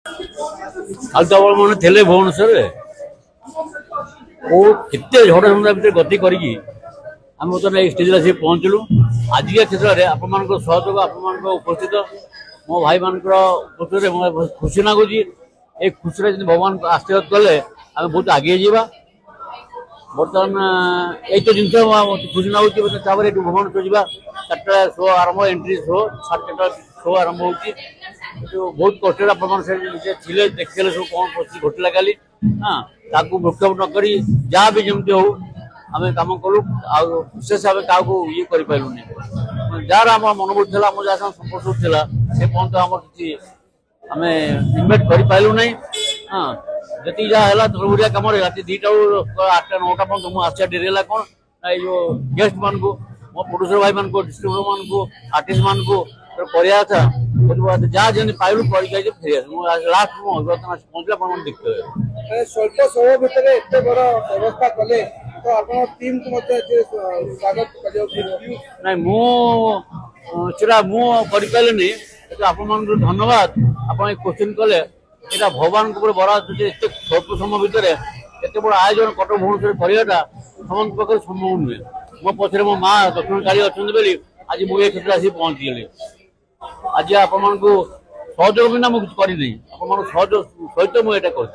काल तो मैंने थे भुवनेश्वर केते झड़ झंडा भितर गति करी आम बर्तमान स्टेज आस पहुँचलु आजिका क्षेत्र में आप सहयोग आप उपस्थित मो भाई मान उपस्थित बहुत खुशी लगुच ये खुशी भगवान आशीर्वाद कले आम बहुत आगे जावा बर्तमान ये तो जिन खुशी लगुच भुवनेश्वर जा 4टा शो आरंभ एंट्री शो 4टा शो आरंभ हो बहुत कष्ट थे देखते सब कौन घटला काली हाँ वृक्षेप नक जहाँ भी जमती हो आम कम कलु विशेष भाव क्या ये करूँ जार आम मनोभूत था आम जहाँ संपर्क था से पर्यंत आम कि आम इनभेट कर ना हाँ जी जहाँ तलबुरिया कम रात 2टा 8टा 9टा पर्यटन मुझे आसा डेरी है कौन जो गेस्ट मान मो प्रोड्यूसर भाई मान डिस्ट्रीब्यूटर मान आर्टिस्ट मान कराया था जहाँ जमी पाइलु कर फेरी लास्ट बर्तमान पहुंचला देखते स्वल्प समय भितर एत बड़ व्यवस्था कले तो आप टीम को स्वागत ना मुझा मुझे आप धन्यवाद आप क्वेश्चन कले यहाँ भगवान बड़ा एत स्वल्प समय भितर एत बड़ आयोजन कटक भुवनेश्वर कराटा समस्त प्रकार संभव नुहे मो पचर मो माँ दक्षिण काली अच्छी आज मुझे क्षेत्र आसी पहुँचीगली आज आप सहयोग बिना मुझे करना आप सहयोग सहित मुझे कर